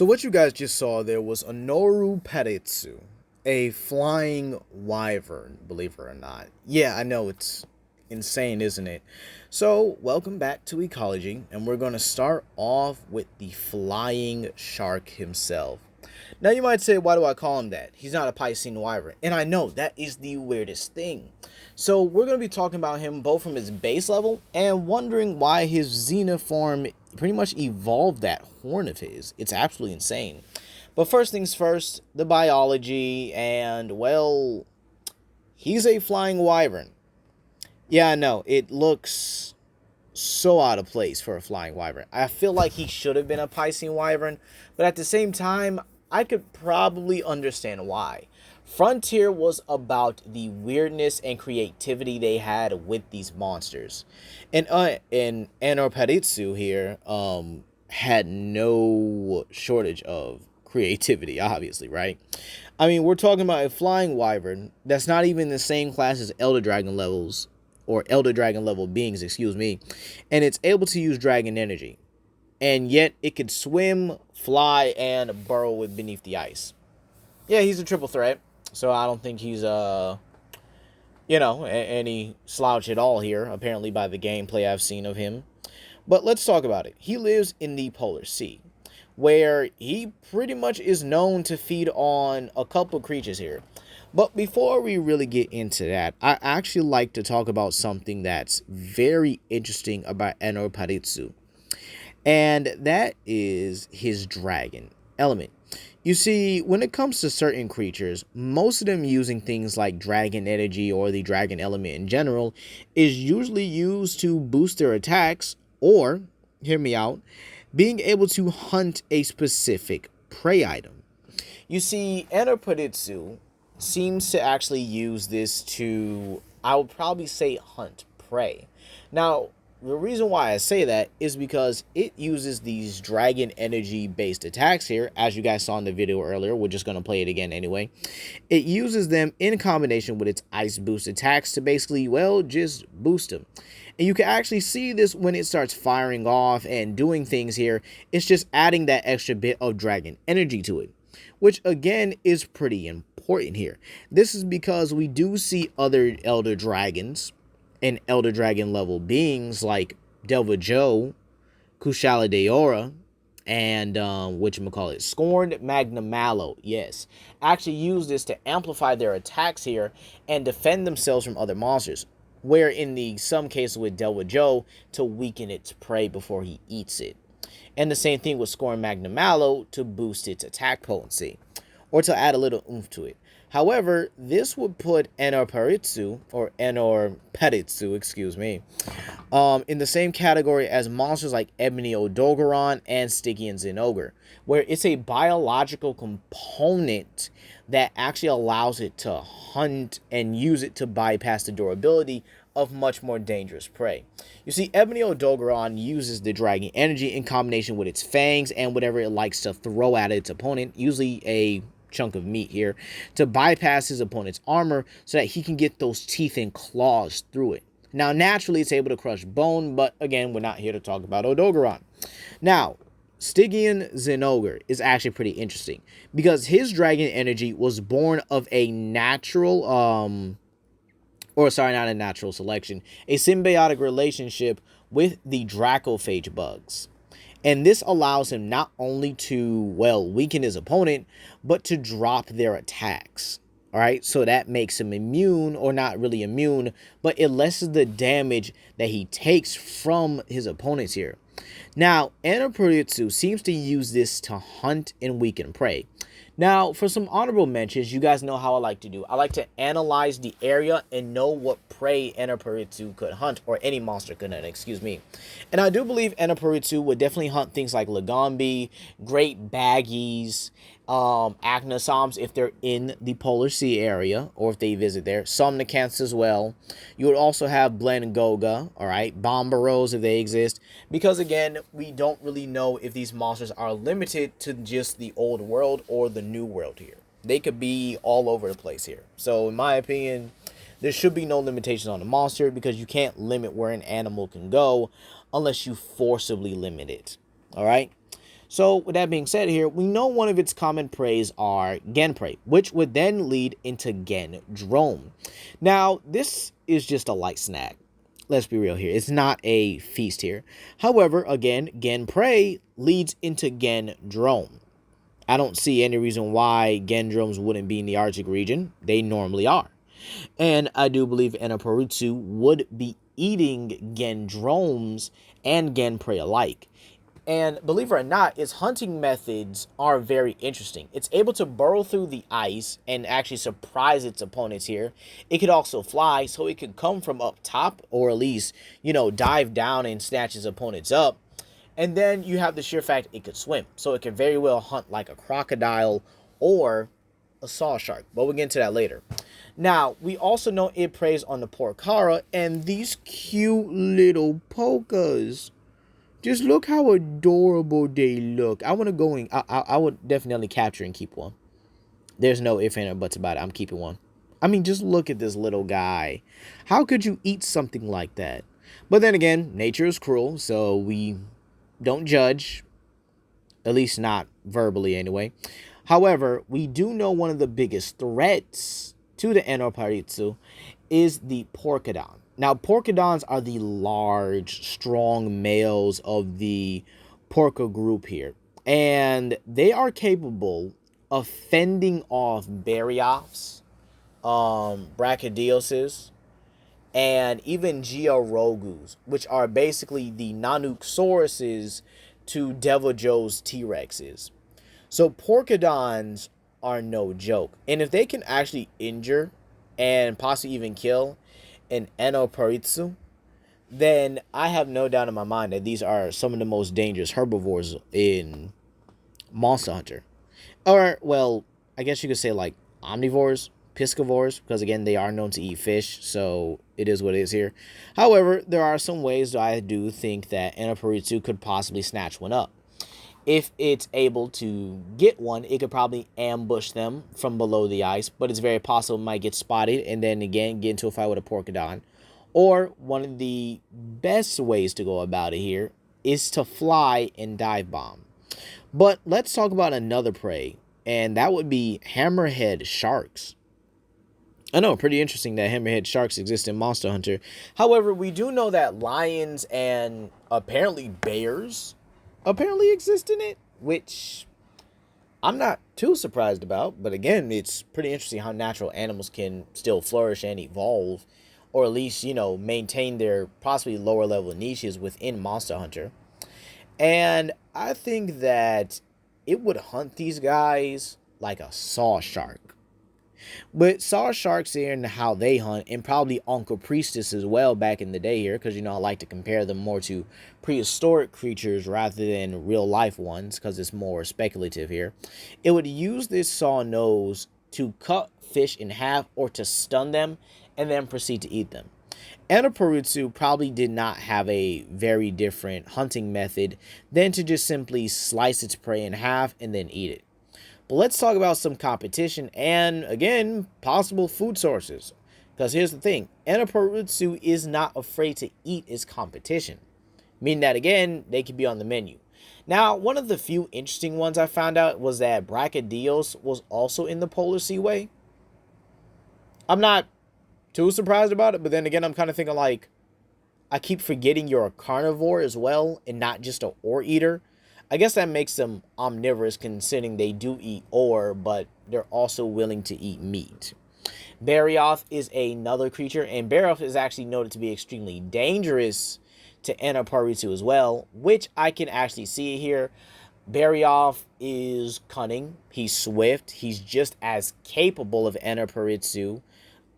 So what you guys just saw there was Anorupatisu, a flying wyvern, believe it or not. Yeah, I know it's insane, isn't it? So welcome back to Ecology, and we're going to start off with the flying shark himself. Now you might say, why do I call him that? He's not a Piscean wyvern. And I know, that is the weirdest thing. So we're going to be talking about him both from his base level and wondering why his Xeno form pretty much evolved that horn of his. It's absolutely insane. But first things first, the biology, and well, he's a flying wyvern. Yeah, I know, it looks so out of place for a flying wyvern. I feel like he should have been a Piscean wyvern, but at the same time, I could probably understand why. Frontier was about the weirdness and creativity they had with these monsters. And Anorupatisu here had no shortage of creativity, obviously, right? I mean, we're talking about a flying wyvern that's not even the same class as Elder Dragon levels, or Elder Dragon level beings, excuse me, and it's able to use dragon energy. And yet it could swim, fly, and burrow beneath the ice. Yeah, he's a triple threat, so I don't think he's any slouch at all here, apparently by the gameplay I've seen of him. But let's talk about it. He lives in the Polar Sea, where he pretty much is known to feed on a couple creatures here. But before we really get into that, I actually like to talk about something that's very interesting about Anorupatisu. And that is his dragon element. You see, when it comes to certain creatures, most of them using things like dragon energy or the dragon element in general is usually used to boost their attacks or, hear me out, being able to hunt a specific prey item. You see, Anorupatisu seems to actually use this to, I would probably say, hunt prey. Now, the reason why I say that is because it uses these dragon energy based attacks here, as you guys saw in the video earlier. We're just going to play it again anyway. It uses them in combination with its ice boost attacks to basically, well, just boost them. And you can actually see this when it starts firing off and doing things here. It's just adding that extra bit of dragon energy to it, which again is pretty important here. This is because we do see other Elder Dragons and Elder Dragon level beings like Delva Joe, Kushala Deora, and whatchamacallit, Scorned Magnamalo, yes, actually use this to amplify their attacks here and defend themselves from other monsters. Where in some cases with Delva Joe, to weaken its prey before he eats it. And the same thing with Scorned Magnamalo to boost its attack potency, or to add a little oomph to it. However, this would put Anorupatisu, excuse me, in the same category as monsters like Ebony Odogaron and Stygian Xenogre, where it's a biological component that actually allows it to hunt and use it to bypass the durability of much more dangerous prey. You see, Ebony Odogaron uses the dragon energy in combination with its fangs and whatever it likes to throw at its opponent, usually a chunk of meat here, to bypass his opponent's armor so that he can get those teeth and claws through it. Now, naturally, it's able to crush bone, but again, we're not here to talk about Odogaron. Now, Stygian Xenogre is actually pretty interesting because his dragon energy was born of a natural, not a natural selection, a symbiotic relationship with the Dracophage bugs. And this allows him not only to, well, weaken his opponent, but to drop their attacks. All right, so that makes him immune, or not really immune, but it lessens the damage that he takes from his opponents here. Now, Anorupatisu seems to use this to hunt and weaken prey. Now, for some honorable mentions, you guys know how I like to do. I like to analyze the area and know what prey Anorupatisu could hunt, or any monster could hunt, excuse me. And I do believe Anorupatisu would definitely hunt things like Lagombi, Great Baggies, Acnosoms if they're in the Polar Sea area, or if they visit there. Somnicants as well. You would also have Blengoga, alright, Bomberos if they exist. Because again, we don't really know if these monsters are limited to just the old world or the new world here. They could be all over the place here. So in my opinion, there should be no limitations on the monster, because you can't limit where an animal can go unless you forcibly limit it. Alright? So with that being said here, we know one of its common preys are gen prey, which would then lead into gen drone. Now, this is just a light snack. Let's be real here. It's not a feast here. However, again, gen prey leads into gen drone. I don't see any reason why gen drones wouldn't be in the Arctic region. They normally are. And I do believe Enoparitsu would be eating gen drones and gen prey alike. And believe it or not, its hunting methods are very interesting. It's able to burrow through the ice and actually surprise its opponents here. It could also fly, so it could come from up top, or at least, dive down and snatch its opponents up. And then you have the sheer fact it could swim. So it could very well hunt like a crocodile or a saw shark. But we'll get into that later. Now, we also know it preys on the porcara and these cute little polkas. Just look how adorable they look. I want to go in. I would definitely capture and keep one. There's no ifs and buts about it. I'm keeping one. I mean, just look at this little guy. How could you eat something like that? But then again, nature is cruel, so we don't judge. At least not verbally anyway. However, we do know one of the biggest threats to the Enoparitsu is the porcodon. Now, porcodons are the large, strong males of the porca group here. And they are capable of fending off Baryophs, Brachydiosis, and even Georogus, which are basically the Nanuksauruses to Devil Joe's T-Rexes. So porcodons are no joke. And if they can actually injure and possibly even kill an Enoparitsu, then I have no doubt in my mind that these are some of the most dangerous herbivores in Monster Hunter. Or, well, I guess you could say like omnivores, piscivores, because again, they are known to eat fish, so it is what it is here. However, there are some ways that I do think that Enoparitsu could possibly snatch one up. If it's able to get one, it could probably ambush them from below the ice, but it's very possible it might get spotted and then again get into a fight with a porcodon. Or one of the best ways to go about it here is to fly and dive bomb. But let's talk about another prey, and that would be hammerhead sharks. I know, pretty interesting that hammerhead sharks exist in Monster Hunter. However, we do know that lions and apparently bears apparently exist in it, which I'm not too surprised about. But again, it's pretty interesting how natural animals can still flourish and evolve, or at least, maintain their possibly lower level niches within Monster Hunter. And I think that it would hunt these guys like a saw shark. But saw sharks here and how they hunt, and probably Uncle Priestess as well back in the day here, because, I like to compare them more to prehistoric creatures rather than real life ones, because it's more speculative here. It would use this saw nose to cut fish in half or to stun them and then proceed to eat them. Enoparitsu probably did not have a very different hunting method than to just simply slice its prey in half and then eat it. But let's talk about some competition and, again, possible food sources. Because here's the thing. Enoparitsu is not afraid to eat its competition. Meaning that, again, they could be on the menu. Now, one of the few interesting ones I found out was that Brachydios was also in the Polar Seaway. I'm not too surprised about it, but then again, I'm kind of thinking like, I keep forgetting you're a carnivore as well and not just an ore eater. I guess that makes them omnivorous considering they do eat ore, but they're also willing to eat meat. Baryoth is another creature, and Baryoth is actually noted to be extremely dangerous to Enoparitsu as well, which I can actually see here. Baryoth is cunning, he's swift, he's just as capable of Enoparitsu,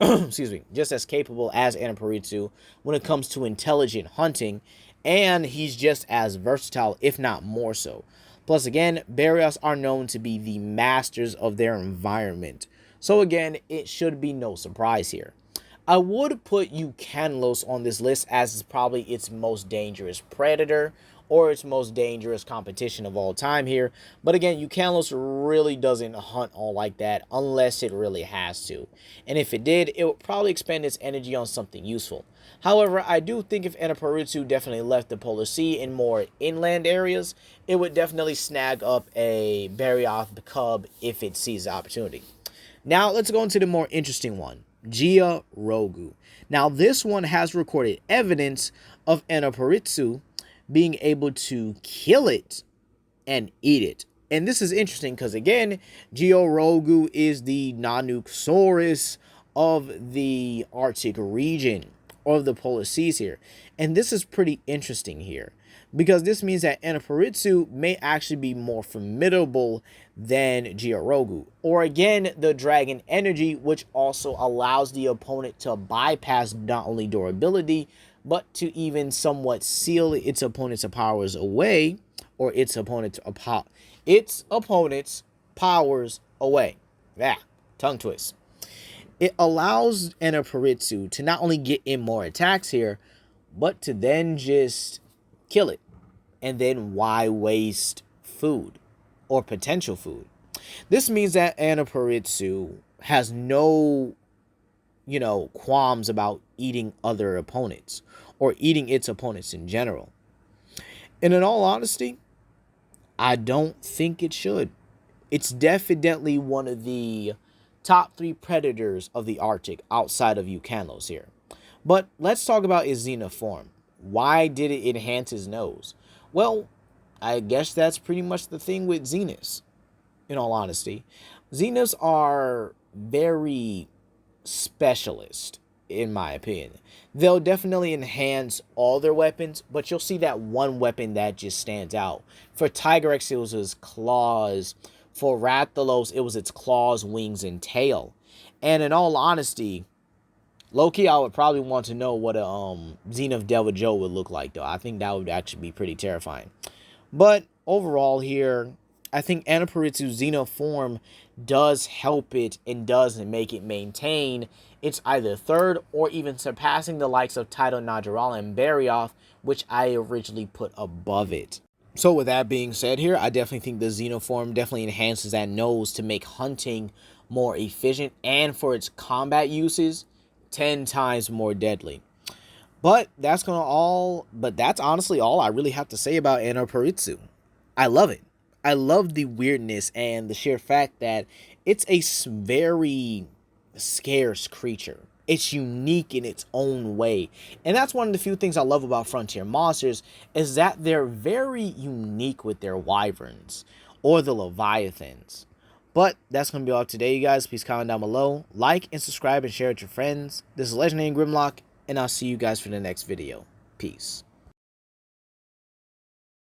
excuse me, just as capable as Enoparitsu when it comes to intelligent hunting, and he's just as versatile, if not more so. Plus, again, Baryoths are known to be the masters of their environment. So again, it should be no surprise here. I would put Eucanlos on this list as it's probably its most dangerous predator or its most dangerous competition of all time here. But again, Eucanlos really doesn't hunt all like that unless it really has to. And if it did, it would probably expend its energy on something useful. However, I do think if Anorupatisu definitely left the Polar Sea in more inland areas, it would definitely snag up a Barioth cub if it sees the opportunity. Now, let's go into the more interesting one, Giarogu. Now, this one has recorded evidence of Anorupatisu being able to kill it and eat it. And this is interesting because, again, Giarogu is the Nanuqsaurus of the Arctic region, or of the polar seas here. And this is pretty interesting here, because this means that Anorupatisu may actually be more formidable than Giarogu. Or again, the dragon energy, which also allows the opponent to bypass not only durability, but to even somewhat seal its opponent's powers away, or its opponent's powers away. Yeah, tongue twist. It allows Anorupatisu to not only get in more attacks here, but to then just kill it. And then why waste food or potential food? This means that Anorupatisu has no, qualms about eating other opponents or eating its opponents in general. And in all honesty, I don't think it should. It's definitely one of the top 3 predators of the Arctic outside of Eucanlos here. But let's talk about its Xeno form. Why did it enhance his nose? Well, I guess that's pretty much the thing with Xenos, in all honesty. Xenos are very specialist, in my opinion. They'll definitely enhance all their weapons, but you'll see that one weapon that just stands out. For Tigrex, it was his claws. For Rathalos, it was its claws, wings, and tail. And in all honesty, low-key, I would probably want to know what a Xeno Devil Joe would look like, though. I think that would actually be pretty terrifying. But overall here, I think Anorupatisu's Xeno form does help it and does make it maintain its either third or even surpassing the likes of Tidal Najarala and Barioth, which I originally put above it. So with that being said here, I definitely think the Xeno form definitely enhances that nose to make hunting more efficient, and for its combat uses, 10 times more deadly. But that's honestly all I really have to say about Anorupatisu. I love it. I love the weirdness and the sheer fact that it's a very scarce creature. It's unique in its own way. And that's one of the few things I love about Frontier Monsters, is that they're very unique with their wyverns or the leviathans. But that's going to be all today, you guys. Please comment down below, like and subscribe and share with your friends. This is Legendary Grimlock, and I'll see you guys for the next video. Peace.